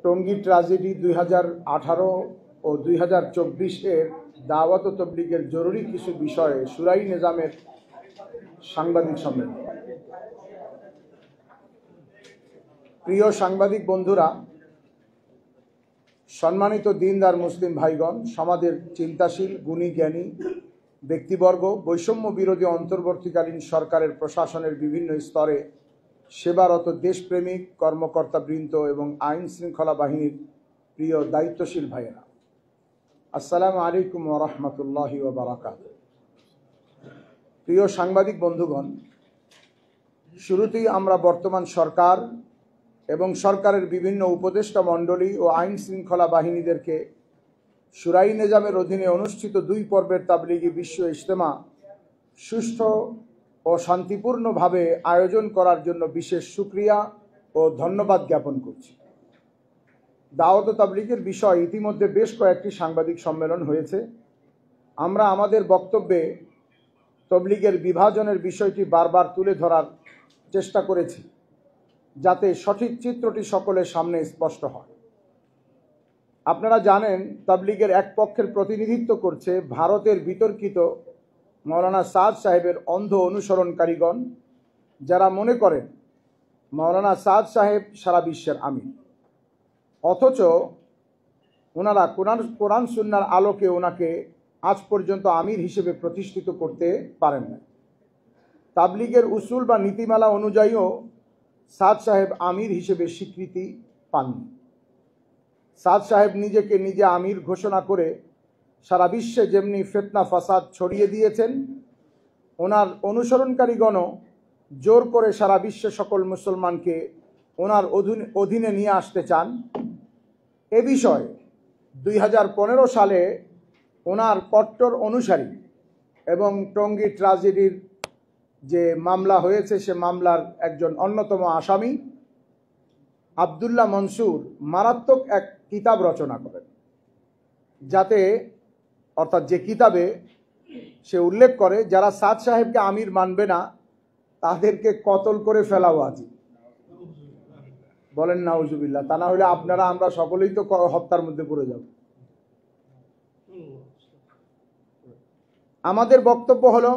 Tongi tragedy 2018 ও 2024-এর দাওয়াত ও তবলিগের জরুরি কিছু বিষয়ে শুরাই নিজামের সাংবাদিক সম্মেলন। প্রিয় সাংবাদিক বন্ধুরা, সম্মানিত দিনদার মুসলিম ভাইগণ, সমাজের চিন্তাশীল গুণী জ্ঞানী ব্যক্তিবর্গ, বৈষম্য বিরোধী অন্তর্বর্তীকালীন সরকারের প্রশাসনের বিভিন্ন স্তরে সেবারত দেশপ্রেমিক কর্মকর্তাবৃন্দ এবং আইন শৃঙ্খলা বাহিনীর প্রিয় দায়িত্বশীল ভাইয়েরা, আসসালামু আলাইকুম ওয়া রাহমাতুল্লাহি ওয়া বারাকাতুহু। প্রিয় সাংবাদিক বন্ধুগণ, শুরুতেই আমরা বর্তমান সরকার এবং সরকারের বিভিন্ন উপদেষ্টা মণ্ডলী ও আইন শৃঙ্খলা বাহিনীদেরকে শুরাই নিজামের অধীনে অনুষ্ঠিত 2 পর্বের তাবলিগি বিশ্ব ইজতেমা সুষ্ঠু ও শান্তিপূর্ণভাবে আয়োজন করার জন্য বিশেষ শুকরিয়া ও ধন্যবাদ জ্ঞাপন করছি। দাওয়াত ও তাবলিগের বিষয় ইতিমধ্যে বেশ কয়েকটি সাংবাদিক সম্মেলন হয়েছে। আমরা আমাদের বক্তব্যে তাবলিগের বিভাজনের বিষয়টি বারবার তুলে ধরার চেষ্টা করেছি, যাতে সঠিক চিত্রটি সকলের সামনে স্পষ্ট হয়। আপনারা জানেন, তাবলিগের এক পক্ষের প্রতিনিধিত্ব করছে ভারতের বিতর্কিত মাওলানা সাদ সাহেবের অন্ধ অনুসরণকারীগণ, যারা মনে করেন মাওলানা সাদ সাহেব সারা বিশ্বের আমির, অথচ ওনারা কোরআন সুন্নাহর আলোকে ওনাকে আজ পর্যন্ত আমির হিসেবে প্রতিষ্ঠিত করতে পারেন না। তাবলিগের উসুল বা নীতিমালা অনুযায়ীও সাদ সাহেব আমির হিসেবে স্বীকৃতি পাননি। সাদ সাহেব নিজেকে নিজে আমির ঘোষণা করে সারা বিশ্বে যেমনি ফিতনা ফাসাদ ছড়িয়ে দিয়েছেন, ওনার অনুসরণকারীগণও জোর করে সারা বিশ্বে সকল মুসলমানকে ওনার অধীনে নিয়ে আসতে চান। এ বিষয়ে 2015 সালে ওনার কট্টর অনুসারী এবং টঙ্গী ট্র্যাজেডির যে মামলা হয়েছে সে মামলার একজন অন্যতম আসামি আব্দুল্লাহ মনসুর মারাত্মক এক কিতাব রচনা করেন, যাতে অর্থাৎ যে কিতাবে সে উল্লেখ করে যারা সাদ সাহেবকে আমির মানবে না তাদেরকে কতল করে ফেলা উচিত। বলেন নাউজুবিল্লাহ। তা না হলে আপনারা আমরা সকলেই তো হত্যার মধ্যে পড়ে যাব। আমাদের বক্তব্য হলো,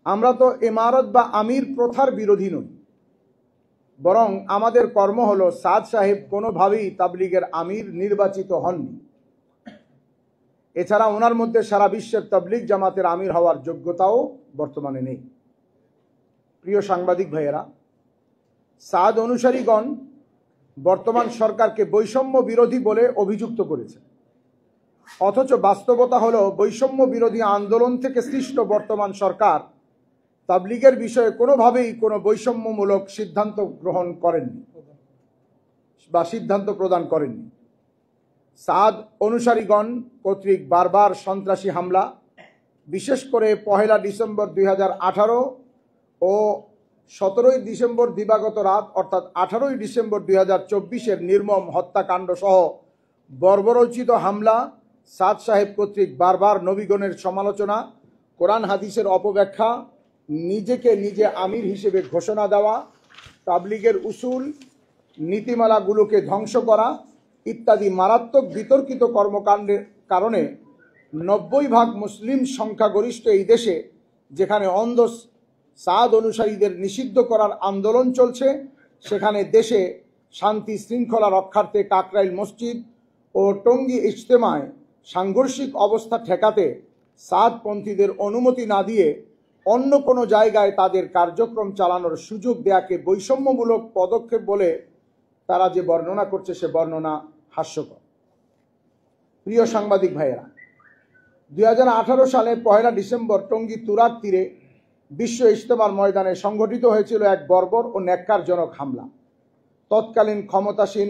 আমরা তো ইমারত বা আমির প্রথার বিরোধী নই, বরং আমাদের কর্ম হলো সাদ সাহেব কোনোভাবেই তাবলিগের আমির নির্বাচিত হননি। এছাড়া ওনার মধ্যে সারা বিশ্বের তাবলিগ জামাতের আমির হওয়ার যোগ্যতাও বর্তমানে নেই। প্রিয় সাংবাদিক ভাইয়েরা, সাদ অনুসারীগণ বর্তমান সরকারকে বৈষম্য বিরোধী বলে অভিযুক্ত করেছে, অথচ বাস্তবতা হলো বৈষম্য বিরোধী আন্দোলন থেকে সৃষ্ট বর্তমান সরকার তাবলিগের বিষয়ে কোনোভাবেই কোনো বৈষম্যমূলক সিদ্ধান্ত গ্রহণ করেননি বা সিদ্ধান্ত প্রদান করেননি। সাদ অনুসারীগণ কর্তৃক বারবার সন্ত্রাসী হামলা, বিশেষ করে 1 ডিসেম্বর 2018 ও 17 ডিসেম্বর দিবাগত রাত অর্থাৎ 18 ডিসেম্বর 2024-এর নির্মম হত্যাকাণ্ড সহ বর্বরোচিত হামলা, সাদ সাহেব কর্তৃক বারবার নবীগণের সমালোচনা, কোরআন হাদিসের অপব্যাখ্যা, নিজেকে নিজে আমির হিসেবে ঘোষণা দেওয়া, তাবলিগের উসুল নীতিমালাগুলোকে ধ্বংস করা ইত্যাদি মারাত্মক বিতর্কিত কর্মকাণ্ডের কারণে 90% মুসলিম সংখ্যাগরিষ্ঠ এই দেশে, যেখানে অন্ধ সাদ অনুসারীদের নিষিদ্ধ করার আন্দোলন চলছে, সেখানে দেশে শান্তি শৃঙ্খলা রক্ষার্থে কাকরাইল মসজিদ ও টঙ্গী ইজতেমায় সাংঘর্ষিক অবস্থা ঠেকাতে সাদপন্থীদের অনুমতি না দিয়ে অন্য কোনো জায়গায় তাদের কার্যক্রম চালানোর সুযোগ দেয়াকে বৈষম্যমূলক পদক্ষেপ বলে তারা যে বর্ণনা করছে সে বর্ণনা হাস্যকর। প্রিয় সাংবাদিক ভাইয়েরা, 2018 সালে 1 ডিসেম্বর টঙ্গী তুরাগ তীরে বিশ্ব ইজতেমার ময়দানে সংঘটিত হয়েছিল এক বর্বর ও ন্যাক্কারজনক হামলা। তৎকালীন ক্ষমতাসীন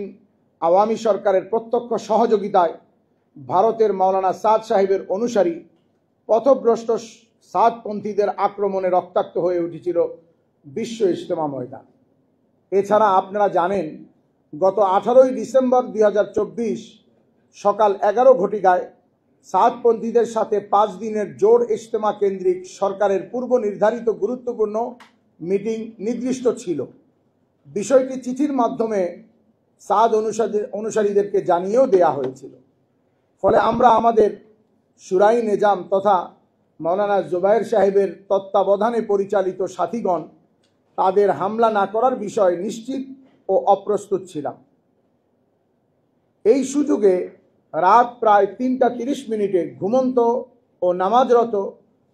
আওয়ামী সরকারের প্রত্যক্ষ সহযোগিতায় ভারতের মাওলানা সাদ সাহেবের অনুসারী পথভ্রষ্ট সাদপন্থীদের আক্রমণে রক্তাক্ত হয়ে উঠেছিল বিশ্ব ইজতেমা ময়দান। এছাড়া আপনারা জানেন, গত 18 ডিসেম্বর 2024 সকাল 11 ঘটিকায় সাদপন্থীদের সাথে 5 দিনের জোর ইজতেমা কেন্দ্রিক সরকারের পূর্ব নির্ধারিত গুরুত্বপূর্ণ মিটিং নির্দিষ্ট ছিল, বিষয়টি চিঠির মাধ্যমে সাদ অনুসারীদেরকে জানিয়েও দেয়া হয়েছিল। ফলে আমরা আমাদের শুরাই নিজাম তথা মৌলানা জুবায়ের সাহেবের তত্ত্বাবধানে পরিচালিত সাথীগণ তাদের হামলা না করার বিষয়ে নিশ্চিত ও অপ্রস্তুত ছিলাম। এই সুযোগে রাত প্রায় ৩টা ৩০ ঘুমন্ত ও নামাজরত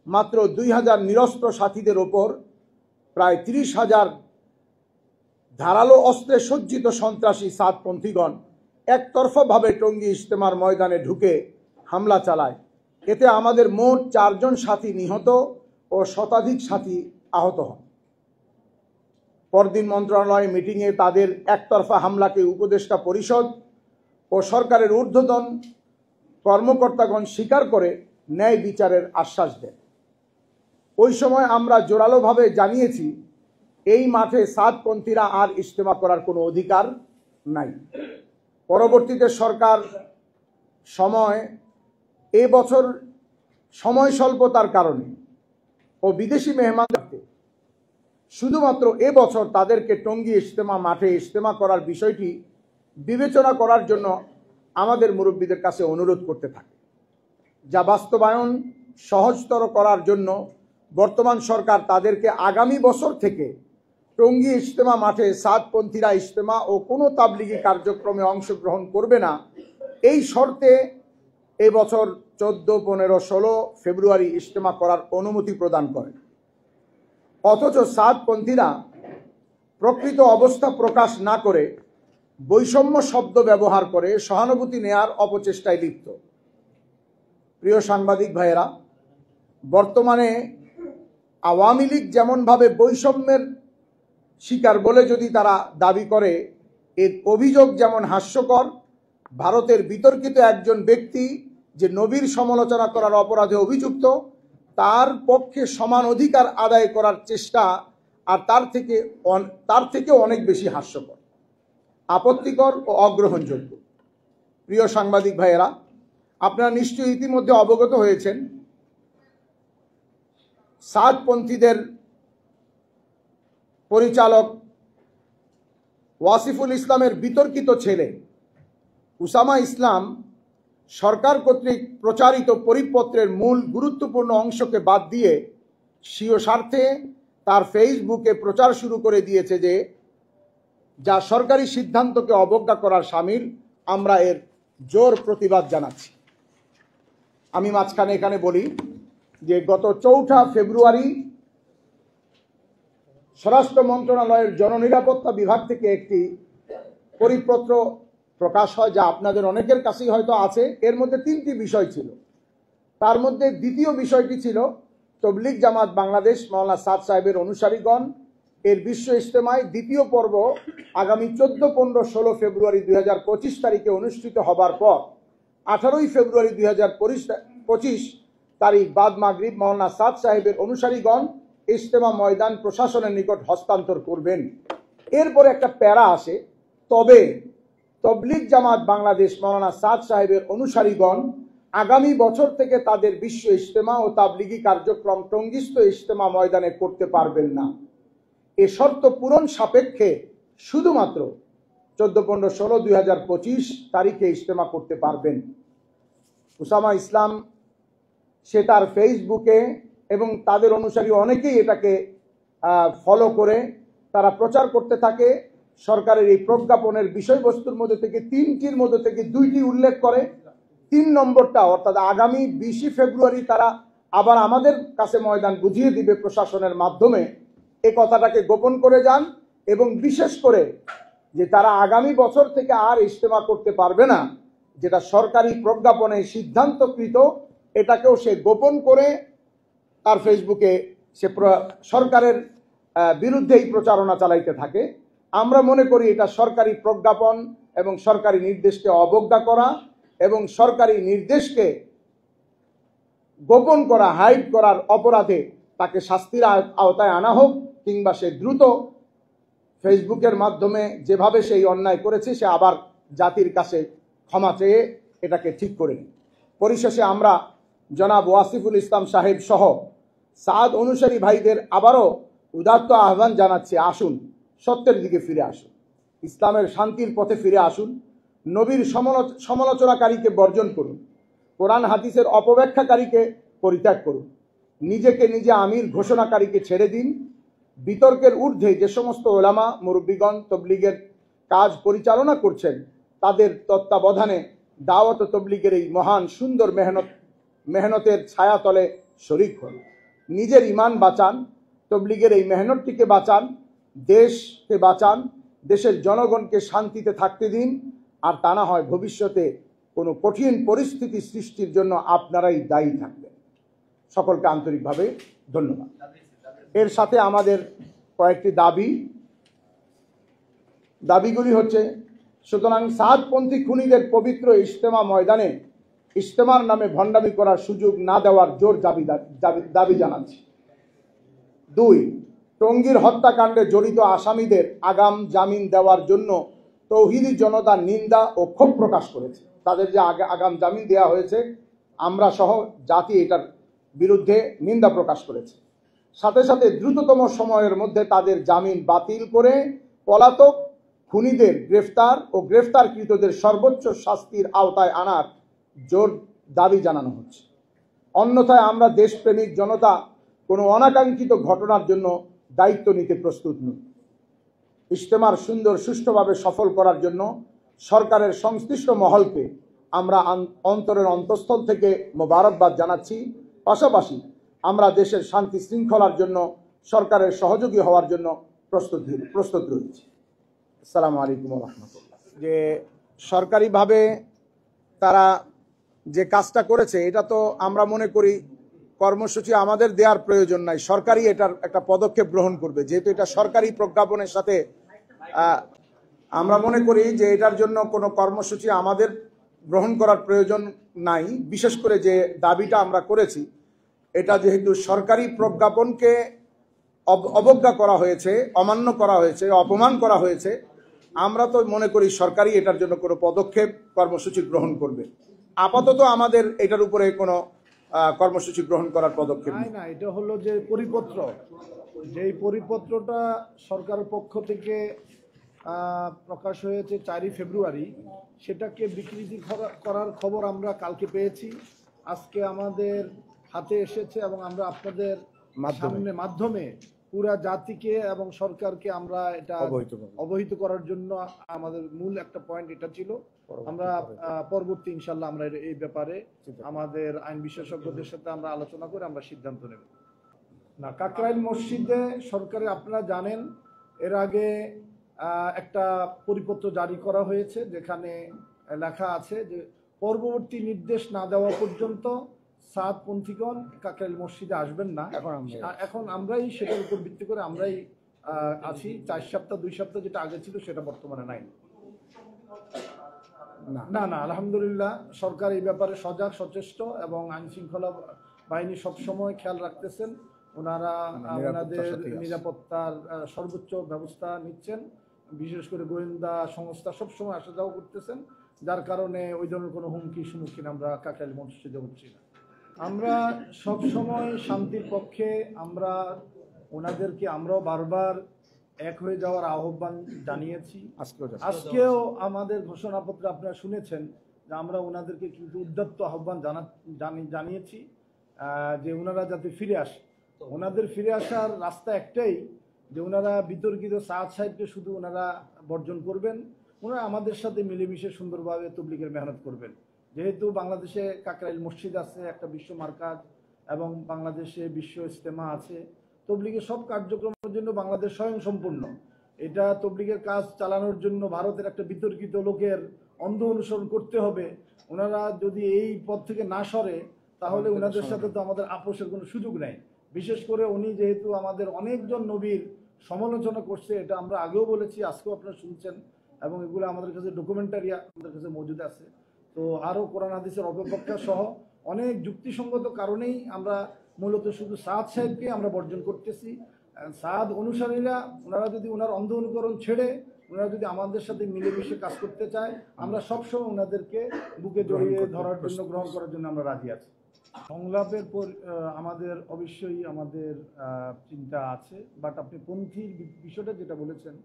মাত্র ২,০০০ নিরস্ত্র সাথীদের ওপর প্রায় ৩০,০০০ ধারালো অস্ত্রে সজ্জিত সন্ত্রাসী সাদপন্থীগণ একতরফাভাবে টঙ্গী ইজতেমার ময়দানে ঢুকে হামলা চালায়। এতে আমাদের মোট ৪ জন সাথী নিহত ও শতাধিক সাথী আহত হন। পরদিন মন্ত্রণালয় মিটিংয়ে তাদের একতরফা হামলাকে উপদেষ্টা পরিষদ ও সরকারের ঊর্ধ্বতন কর্মকর্তাগণ স্বীকার করে ন্যায় বিচারের আশ্বাস দেন। ওই সময় আমরা জোরালোভাবে জানিয়েছি এই মাঠে সাদপন্থীরা আর ইজতেমা করার কোনো অধিকার নাই। পরবর্তীতে সরকার এবছর সময় স্বল্পতার কারণে ও বিদেশি মেহমানদেরকে শুধুমাত্র এবছর তাদেরকে টঙ্গী ইজতেমা মাঠে ইজতেমা করার বিষয়টি বিবেচনা করার জন্য আমাদের মুরব্বীদের কাছে অনুরোধ করতে থাকে, যা বাস্তবায়ন সহজতর করার জন্য বর্তমান সরকার তাদেরকে আগামী বছর থেকে টঙ্গী ইজতেমা মাঠে সাদপন্থীরা ইজতেমা ও কোনো তাবলিগি কার্যক্রমে অংশগ্রহণ করবে না এই শর্তে এবছর 14, 15, 16 ফেব্রুয়ারি ইজতেমা করার অনুমতি প্রদান করে। অথচ সাদপন্থীরা প্রকৃত অবস্থা প্রকাশ না করে বৈষম্য শব্দ ব্যবহার করে সহানুভূতি নেয়ার অপচেষ্টায় লিপ্ত। প্রিয় সাংবাদিক ভাইয়েরা, বর্তমানে আওয়ামী লীগ যেমনভাবে বৈষম্যের শিকার বলে যদি তারা দাবি করে, এর অভিযোগ যেমন হাস্যকর। ভারতের বিতর্কিত একজন ব্যক্তি যে নবীর সমালোচনা করার অপরাধে অভিযুক্ত, তার পক্ষে সমান অধিকার আদায় করার চেষ্টা আর তার থেকে অনেক বেশি হাস্যকর, আপত্তিকর ও অগ্রহণযোগ্য। প্রিয় সাংবাদিক ভাইয়েরা, আপনারা নিশ্চয়ই ইতিমধ্যে অবগত হয়েছেন সাদপন্থীদের পরিচালক ওয়াসিফুল ইসলামের বিতর্কিত ছেলে উসামা ইসলাম সরকার কর্তৃক প্রচারিত পরিপত্রের মূল গুরুত্বপূর্ণ অংশকে বাদ দিয়ে স্বীয় স্বার্থে তার ফেসবুকে প্রচার শুরু করে দিয়েছে, যা সরকারি সিদ্ধান্তকে অবজ্ঞা করার শামিল। আমরা এর জোর প্রতিবাদ জানাচ্ছি। আমি মাঝখানে এখানে বলি যে গত 4 ফেব্রুয়ারি স্বরাষ্ট্র মন্ত্রণালয়ের জননিরাপত্তা বিভাগ থেকে একটি পরিপত্র প্রকাশ হয়, যা আপনাদের অনেকের কাছেই হয়তো আছে। এর মধ্যে 3টি বিষয় ছিল। তার মধ্যে দ্বিতীয় বিষয়টি ছিল তবলিগ জামাত বাংলাদেশ মাওলানা সাদ সাহেবের অনুসারীগণ এর বিশ্ব ইজতেমায় দ্বিতীয় পর্ব আগামী 14, 15, 16 ফেব্রুয়ারি 2025 তারিখে অনুষ্ঠিত হবার পর 18 ফেব্রুয়ারি 2025 তারিখ বাদ মাগরিব মাওলানা সাদ সাহেবের অনুসারীগণ ইজতেমা ময়দান প্রশাসনের নিকট হস্তান্তর করবেন। এরপরে একটা প্যারা আসে, তবে তবলিগ জামাত বাংলাদেশ মাওলানা সাদ সাহেবের অনুসারীগণ আগামী বছর থেকে তাদের বিশ্ব ইজতেমা ও তাবলিগি কার্যক্রম টঙ্গীস্থ ইজতেমা ময়দানে করতে পারবেন না। এ শর্ত পূরণ সাপেক্ষে শুধুমাত্র 14, 15, 16, 2025 তারিখে ইজতেমা করতে পারবেন। উসামা ইসলাম সে তার ফেসবুকে এবং তাদের অনুসারী অনেকেই এটাকে ফলো করে তারা প্রচার করতে থাকে। সরকারের এই প্রজ্ঞাপনের বিষয়বস্তুর মধ্যে থেকে 3টির মধ্যে থেকে 2টি উল্লেখ করে। 3 নম্বরটা অর্থাৎ আগামী 20 ফেব্রুয়ারি তারা আবার আমাদের কাছে ময়দান বুঝিয়ে দিবে প্রশাসনের মাধ্যমে, এই কথাটাকে গোপন করে যান। এবং বিশেষ করে যে তারা আগামী বছর থেকে আর ইজতেমা করতে পারবে না, যেটা সরকারি প্রজ্ঞাপনে সিদ্ধান্তকৃত, এটাকেও সে গোপন করে তার ফেসবুকে সে সরকারের বিরুদ্ধেই প্রচারণা চালাইতে থাকে। আমরা মনে করি এটা সরকারি প্রজ্ঞাপন এবং সরকারি নির্দেশকে অবজ্ঞা করা এবং সরকারি নির্দেশকে গোপন করা, হাইড করার অপরাধে তাকে শাস্তির আওতায় আনা হোক, কিংবা সে দ্রুত ফেসবুকের মাধ্যমে যেভাবে সেই অন্যায় করেছে সে আবার জাতির কাছে ক্ষমা চেয়ে এটাকে ঠিক করে নিই। পরিশেষে আমরা জনাব ওয়াসিফুল ইসলাম সাহেব সহ সাদ অনুসারী ভাইদের আবারও উদাত্ত আহ্বান জানাচ্ছি, আসুন সত্যের দিকে ফিরে আসুন, ইসলামের শান্তির পথে ফিরে আসুন, নবীর সমালোচনাকারীকে বর্জন করুন, কোরআন হাদিসের অপব্যাখ্যাকারীকে পরিত্যাগ করুন, নিজেকে নিজে আমির ঘোষণাকারীকে ছেড়ে দিন। বিতর্কের ঊর্ধ্বে যে সমস্ত ওলামা মুরব্বীগণ তবলিগের কাজ পরিচালনা করছেন, তাদের তত্ত্বাবধানে দাওয়াত ও তবলিগের এই মহান সুন্দর মেহনতের ছায়াতলে শরিক হন। নিজের ঈমান বাঁচান, তবলিগের এই মেহনতটিকে বাঁচান, দেশকে বাঁচান, দেশের জনগণকে শান্তিতে থাকতে দিন। আর তা না হয় ভবিষ্যতে কোনো কঠিন পরিস্থিতি সৃষ্টির জন্য আপনারাই দায়ী থাকবেন। সকলকে আন্তরিকভাবে ধন্যবাদ। এর সাথে আমাদের কয়েকটি দাবিগুলি হচ্ছে, সুতরাং সাদপন্থী খুনিদের পবিত্র ইজতেমা ময়দানে ইজতেমার নামে ভণ্ডামি করার সুযোগ না দেওয়ার জোর দাবি জানাচ্ছি। 2, টঙ্গীর হত্যাকাণ্ডে জড়িত আসামিদের আগাম জামিন দেওয়ার জন্য তৌহিদি জনতা নিন্দা ও ক্ষোভ প্রকাশ করেছে। তাদের যে আগাম জামিন দেওয়া হয়েছে, আমরা সহ জাতি এটার বিরুদ্ধে নিন্দা প্রকাশ করেছে। সাথে সাথে দ্রুততম সময়ের মধ্যে তাদের জামিন বাতিল করে পলাতক খুনিদের গ্রেফতার ও গ্রেফতারকৃতদের সর্বোচ্চ শাস্তির আওতায় আনার জোর দাবি জানানো হচ্ছে। অন্যথায় আমরা দেশপ্রেমিক জনতা কোনো অনাকাঙ্ক্ষিত ঘটনার জন্য দায়িত্ব নিতে প্রস্তুত নই। ইজতেমার সুষ্ঠুভাবে সফল করার জন্য সরকারের সংশ্লিষ্ট মহলকে আমরা অন্তরের অন্তঃস্থল থেকে মোবারকবাদ জানাচ্ছি। পাশাপাশি আমরা দেশের শান্তি শৃঙ্খলার জন্য সরকারের সহযোগী হওয়ার জন্য প্রস্তুত রয়েছি। আসসালামু আলাইকুম ওয়া রাহমাতুল্লাহ। যে সরকারিভাবে তারা যে কাজটা করেছে, এটা তো আমরা মনে করি কর্মসূচি আমাদের দেওয়ার প্রয়োজন নাই, সরকারই এটার একটা পদক্ষেপ গ্রহণ করবে। যেহেতু এটা সরকারি প্রজ্ঞাপনের সাথে, আমরা মনে করি যে এটার জন্য কোনো কর্মসূচি আমাদের গ্রহণ করার প্রয়োজন নাই। বিশেষ করে যে দাবিটা আমরা করেছি, এটা যেহেতু সরকারি প্রজ্ঞাপনকে অবজ্ঞা করা হয়েছে, অমান্য করা হয়েছে, অপমান করা হয়েছে, আমরা তো মনে করি সরকারই এটার জন্য কোনো পদক্ষেপ কর্মসূচি গ্রহণ করবে। আপাতত আমাদের এটার উপরে কোনো কর্মসূচি গ্রহণ করার পদক্ষেপ না। এটা হলো যে পরিপত্র, যেই পরিপত্রটা সরকারের পক্ষ থেকে প্রকাশ হয়েছে 4 ফেব্রুয়ারি, সেটাকে বিকৃতি করার খবর আমরা কালকে পেয়েছি। আজকে আমাদের হাতে এসেছে এবং আমরা আপনাদের মাধ্যমে পুরা জাতিকে এবং সরকারকে আমরা এটা অবহিত করার জন্য আমাদের মূল একটা পয়েন্ট এটা ছিল। আমরা পরবর্তী ইনশাল্লাহ আমরা এই ব্যাপারে আমাদের আইন বিশেষজ্ঞদের সাথে আমরা আলোচনা করে আমরা সিদ্ধান্ত নেব। না, কাকরাইল মসজিদে সরকারের, আপনারা জানেন এর আগে একটা পরিপত্র জারি করা হয়েছে, যেখানে লেখা আছে যে পরবর্তী নির্দেশ না দেওয়া পর্যন্ত সাদপন্থীগণ কাকরাইল মসজিদে আসবেন না। এখন আমরাই সেটার উপর ভিত্তি করে আমরাই আছি। 4 সপ্তাহ 2 সপ্তাহ যেটা আগে ছিল সেটা বর্তমানে নাই। না, আলহামদুলিল্লাহ সরকার এই ব্যাপারে সজাগ, সচেষ্ট এবং আইন শৃঙ্খলা বাহিনী সবসময় খেয়াল রাখতেছেন। ওনারা ওনাদের নিরাপত্তার সর্বোচ্চ ব্যবস্থা নিচ্ছেন। বিশেষ করে গোয়েন্দা সংস্থা সবসময় আসা যাওয়া করতেছেন, যার কারণে ওই ধরনের কোনো হুমকির সম্মুখীন আমরা কাকরাইল মসজিদে হচ্ছি না। আমরা সবসময় শান্তির পক্ষে, আমরা ওনাদেরকে আমরাও বারবার এক হয়ে যাওয়ার আহ্বান জানিয়েছি। আজকেও আমাদের ঘোষণাপত্রে আপনারা শুনেছেন যে আমরা ওনাদেরকে কিন্তু উদ্যত্ত আহ্বান জানিয়েছি যে ওনারা যাতে ফিরে আসে। ওনাদের ফিরে আসার রাস্তা একটাই, যে ওনারা বিতর্কিত সাদ সাহেবকে শুধু ওনারা বর্জন করবেন, ওনারা আমাদের সাথে মিলেমিশে সুন্দরভাবে তবলিগের মেহনত করবেন। যেহেতু বাংলাদেশে কাকরাইল মসজিদ আছে, একটা বিশ্ব মার্কাজ, এবং বাংলাদেশে বিশ্ব ইজতেমা আছে, তবলিগের সব কার্যক্রমের জন্য বাংলাদেশ স্বয়ংসম্পূর্ণ। এটা তবলিগের কাজ চালানোর জন্য ভারতের একটা বিতর্কিত লোকের অন্ধ অনুসরণ করতে হবে। ওনারা যদি এই পথ থেকে না সরে, তাহলে ওনাদের সাথে তো আমাদের আপোষের কোনো সুযোগ নেই। বিশেষ করে উনি যেহেতু আমাদের অনেকজন নবীর সমালোচনা করছে, এটা আমরা আগেও বলেছি, আজকেও আপনারা শুনছেন, এবং এগুলো আমাদের কাছে ডকুমেন্টারি আমাদের কাছে মজুদ আছে। তো আরও কোরআন হাদিসের অপব্যাখ্যা সহ অনেক যুক্তিসঙ্গত কারণেই আমরা মূলত শুধু সাদ সাহেবকে আমরা বর্জন করতেছি। সাদ অনুসারীরা ওনারা যদি ওনার অন্ধ অনুকরণ ছেড়ে ওনারা যদি আমাদের সাথে মিলেমিশে কাজ করতে চায়, আমরা সবসময় ওনাদেরকে বুকে জড়িয়ে ধরার জন্য, গ্রহণ করার জন্য আমরা রাজি আছি। সংলাপের পর আমাদের অবশ্যই আমাদের চিন্তা আছে, বাট আপনি পন্থীর বিষয়টা যেটা বলেছেন,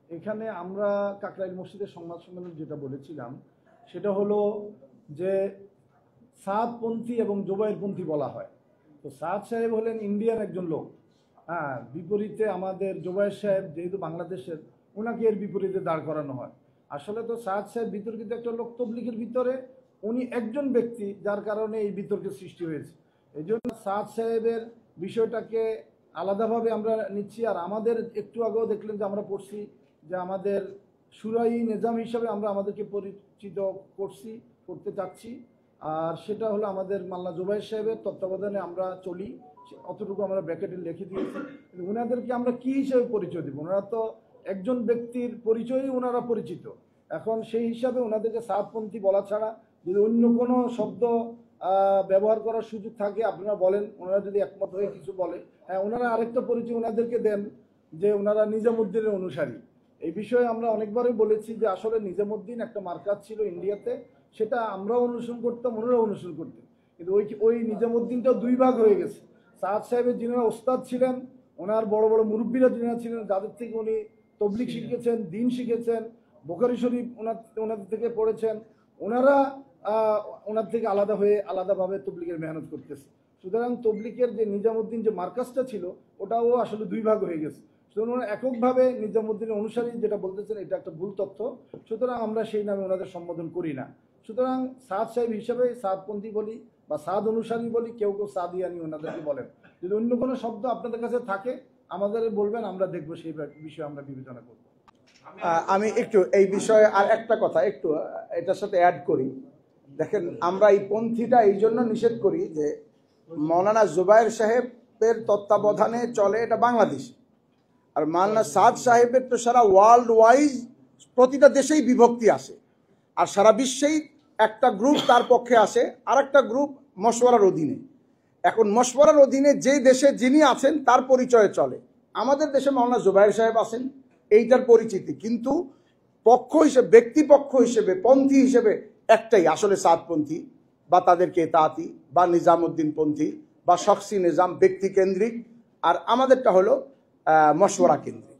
এখানে আমরা কাকরাইল মসজিদের সংবাদ সম্মেলন যেটা বলেছিলাম সেটা হলো যে সাদপন্থী এবং জোবায়েরপন্থী বলা হয়। তো সাদ সাহেব হলেন ইন্ডিয়ার একজন লোক, হ্যাঁ, বিপরীতে আমাদের জোবায়ের সাহেব যেহেতু বাংলাদেশের, ওনাকে এর বিপরীতে দাঁড় করানো হয়। আসলে তো সাদ সাহেব বিতর্কিত একটা লোক তবলিগের ভিতরে, উনি একজন ব্যক্তি যার কারণে এই বিতর্কের সৃষ্টি হয়েছে। এই জন্য সাদ সাহেবের বিষয়টাকে আলাদাভাবে আমরা নিচ্ছি। আর আমাদের একটু আগেও দেখলেন যে আমরা পড়ছি যে আমাদের সুরাই নিজাম হিসাবে আমরা আমাদেরকে পরিচিত করতে চাচ্ছি, আর সেটা হলো আমাদের মাল্লা জোবায়ের সাহেবের তত্ত্বাবধানে আমরা চলি, অতটুকু আমরা ব্র্যাকেটে লিখে দিয়েছি। কিন্তু ওনাদেরকে আমরা কি হিসেবে পরিচয় দেব? ওনারা তো একজন ব্যক্তির পরিচয়ই ওনারা পরিচিত। এখন সেই হিসাবে ওনাদেরকে সাদপন্থী বলা ছাড়া যদি অন্য কোনো শব্দ ব্যবহার করার সুযোগ থাকে আপনারা বলেন, ওনারা যদি একমত হয়ে কিছু বলে। হ্যাঁ, ওনারা আরেকটা পরিচয় ওনাদেরকে দেন যে ওনারা নিজামুদ্দিনের অনুসারী। এই বিষয়ে আমরা অনেকবারই বলেছি যে আসলে নিজামুদ্দিন একটা মার্কাজ ছিল ইন্ডিয়াতে, সেটা আমরাও অনুসরণ করতাম, ওনারাও অনুসরণ করতেন। কিন্তু ওই নিজামুদ্দিনটা দুই ভাগ হয়ে গেছে। সাদ সাহেবের যিনারা ওস্তাদ ছিলেন, ওনার বড় বড় মুরব্বীরা যিনারা ছিলেন, যাদের থেকে উনি তবলিগ শিখেছেন, দিন শিখেছেন, বুখারী শরীফ ওনাদের থেকে পড়েছেন, ওনারা ওনার থেকে আলাদা হয়ে আলাদাভাবে তবলিগের মেহনত করতেছে। সুতরাং তবলিগের যে নিজামুদ্দিন যে মার্কাজটা ছিল ওটাও আসলে দুই ভাগ হয়ে গেছে। সুতরাং ওনারা এককভাবে নিজামুদ্দিনের অনুসারী যেটা বলতেছেন এটা একটা ভুল তথ্য। সুতরাং আমরা সেই নামে ওনাদের সম্বোধন করি না। সুতরাং সাদ সাহেব হিসাবে সাদপন্থী বলি বা সাদ অনুসারী বলি, কেউ কেউ সাদিয়ানি ওনাদেরকে বলেন। যদি অন্য কোনো শব্দ আপনাদের কাছে থাকে আমাদের বলবেন, আমরা দেখবো সেই বিষয়ে আমরা বিবেচনা করব। আমি একটু এই বিষয়ে আর একটা কথা একটু এটার সাথে অ্যাড করি। দেখেন, আমরা এই পন্থীটা এই জন্য নিষেধ করি যে মৌলানা জুবায়ের সাহেবের তত্ত্বাবধানে চলে এটা বাংলাদেশ, আর মৌলানা সাদ সাহেবের তো সারা ওয়ার্ল্ড ওয়াইজ প্রতিটা দেশেই বিভক্তি আসে, আর সারা বিশ্বেই একটা গ্রুপ তার পক্ষে আসে আর একটা গ্রুপ মশওয়ারার অধীনে। এখন মশওয়ারার অধীনে যে দেশে যিনি আছেন তার পরিচয়ে চলে। আমাদের দেশে মৌলানা জুবায়ের সাহেব আছেন, এইটার পরিচিতি, কিন্তু পক্ষ হিসেবে, ব্যক্তিপক্ষ হিসেবে, পন্থী হিসেবে একটাই আসলে সাদপন্থী বা তাদেরকে এতাআতি বা নিজামুদ্দিন পন্থী বা শখসি নিজাম, ব্যক্তি কেন্দ্রিক, আর আমাদেরটা হলো মশওয়ারা কেন্দ্রিক।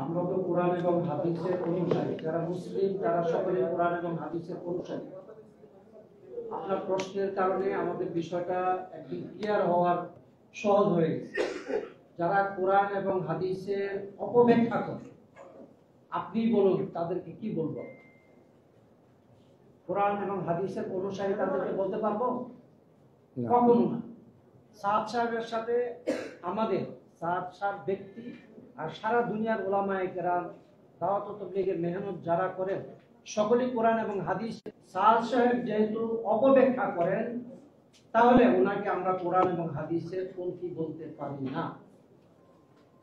আমরা তো কোরআন এবং হাদিসের অনুসারী, যারা মুসলিম তারা সকলে কোরআন এবং হাদিসের অনুসারী। আপনার প্রশ্নের কারণে আমাদের বিষয়টা একটু ক্লিয়ার হওয়ার সহজ হয়ে গেছে। যারা কোরআন এবং হাদিসের অপব্যাখ্যা করে, আপনি বলুন তাদেরকে কি বলবো? কোরআন এবং হাদিসের অনুসারী তাদেরকে বলতে পারবো? কখনো না। সাদ সাহেবের সাথে আমাদের সাদ সাহেব ব্যক্তি আর সারা দুনিয়ার ওলামায়ে কেরাম, দাওয়াত ও তাবলীগের মেহনত যারা করেন সকলেই কোরআন এবং হাদিস। সাদ সাহেব যেহেতু অপব্যাখ্যা করেন, তাহলে ওনাকে আমরা কোরআন এবং হাদিসের পন্থী বলতে পারি না।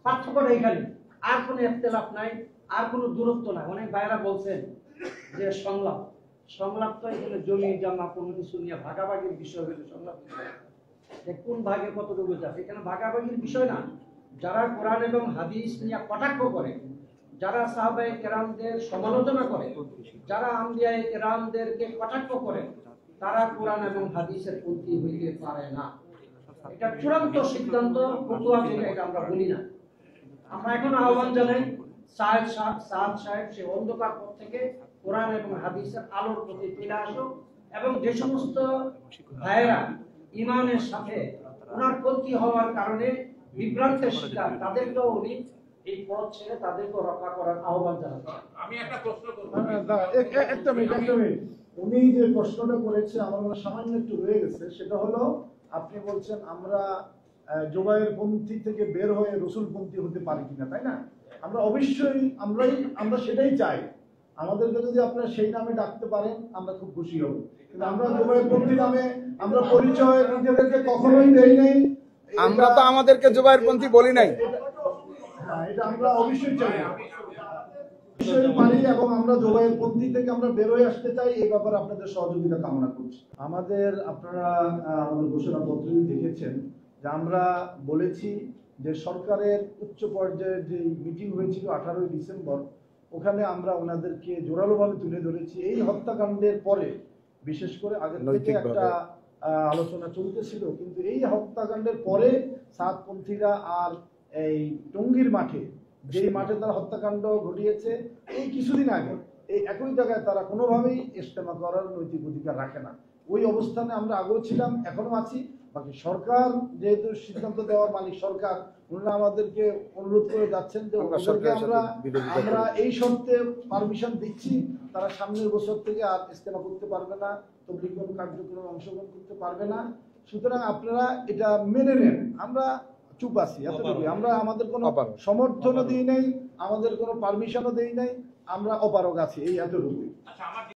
পার্থক্যটা এখানে, আর কোনো ইখতিলাফ নাই, আর কোনো দূরত্ব নাই। অনেক ভাইরা বলছেন যে সংলাপ তো এখানে জমি জমা কোনো কিছু নিয়ে ভাগাভাগির বিষয় হলে সংলাপ, কোন ভাগে কতটুকু যাবে, এখানে ভাগাভাগির বিষয় না। যারা কোরআন এবং হাদিস নিয়ে কটাক্ষ করে, যারা সাহাবায়ে কেরামদের সমালোচনা করে, যারা আম্বিয়ায়ে কেরামদেরকে কটাক্ষ করে, তারা কোরআন এবং হাদিসের পন্থী হইতে পারে না। এটা চূড়ান্ত সিদ্ধান্ত, ফতোয়া যেটা, এটা আমরা বলি না। আমরা এখন আহ্বান জানাই সাদ সাহেব সে অন্ধকার পথ থেকে কোরআন এবং হাদিসের আলোর প্রতি ফিরে আসুক, এবং যে সমস্ত ভাইয়েরা ইমানের সাথে ওনার পন্থী হওয়ার কারণে বিভ্রান্তের শিকার, তাদেরকেও উনি এই পথ ছেড়ে তাদেরকেও রক্ষা করার আহ্বান জানাচ্ছেন। আমি একটা প্রশ্ন করব, একটা মিনিট। উনি যে প্রশ্নটা করেছে আমার মনে সামান্য একটু রয়ে গেছে, সেটা হলো আপনি বলছেন আমরা জুবায়ের পন্থী থেকে বের হয়ে রসুল পন্থী হতে পারি কিনা, তাই না? আমরা অবশ্যই আমরা সেটাই চাই। আমাদেরকে যদি আপনারা সেই নামে ডাকতে পারেন আমরা খুব খুশি হব, কিন্তু আমরা জুবায়ের পন্থী নামে আমরা পরিচয় নিজেদেরকে কখনোই দেই নাই। আমরা তো আমাদেরকে জুবায়ের পন্থী বলি নাই। হ্যাঁ, এটা আমরা অবশ্যই চাই, পারি, এবং আমরা জুবায়ের পন্থী থেকে আমরা বের হয়ে আসতে চাই। এই ব্যাপারে আপনাদের সহযোগিতা কামনা করছি। আপনারা আমাদের ঘোষণাপত্রই দেখেছেন যে আমরা বলেছি যে সরকারের উচ্চ পর্যায়ের যে মিটিং হয়েছিল 18ই ডিসেম্বর, ওখানে আমরা ওনাদেরকে জোরালোভাবে তুলে ধরেছি এই হত্যাকাণ্ডের পরে বিশেষ করে আগে থেকে একটা আলোচনা চলতেছিল, কিন্তু এই হত্যাকাণ্ডের পরে সাতপন্থীরা আর এই টঙ্গীর মাঠে, যেই মাঠে তারা হত্যাকাণ্ড ঘটিয়েছে এই কিছুদিন আগে, এই একই জায়গায় তারা কোনোভাবেই ইজতেমা করার নৈতিক অধিকার রাখে না। ওই অবস্থানে আমরা আগেও ছিলাম, এখনো আছি। বাকি সরকার যেহেতু সিদ্ধান্ত দেওয়ার মালিক সরকার, ওনারা আমাদেরকে অনুরোধ করে যাচ্ছেন যে আমরা এই শর্তে পারমিশন দিচ্ছি, তারা সামনের বছর থেকে আর ইজতেমা করতে পারবে না, তবলিগ কার্যক্রমে অংশগ্রহণ করতে পারবে না। সুতরাং আপনারা এটা মেনে নেন, আমরা চুপ আছি এতটুকু। আমরা আমাদের কোনো সমর্থনও দিই নাই, আমাদের কোনো পারমিশনও দেই নাই, আমরা অপারগ আছি, এই এতটুকু।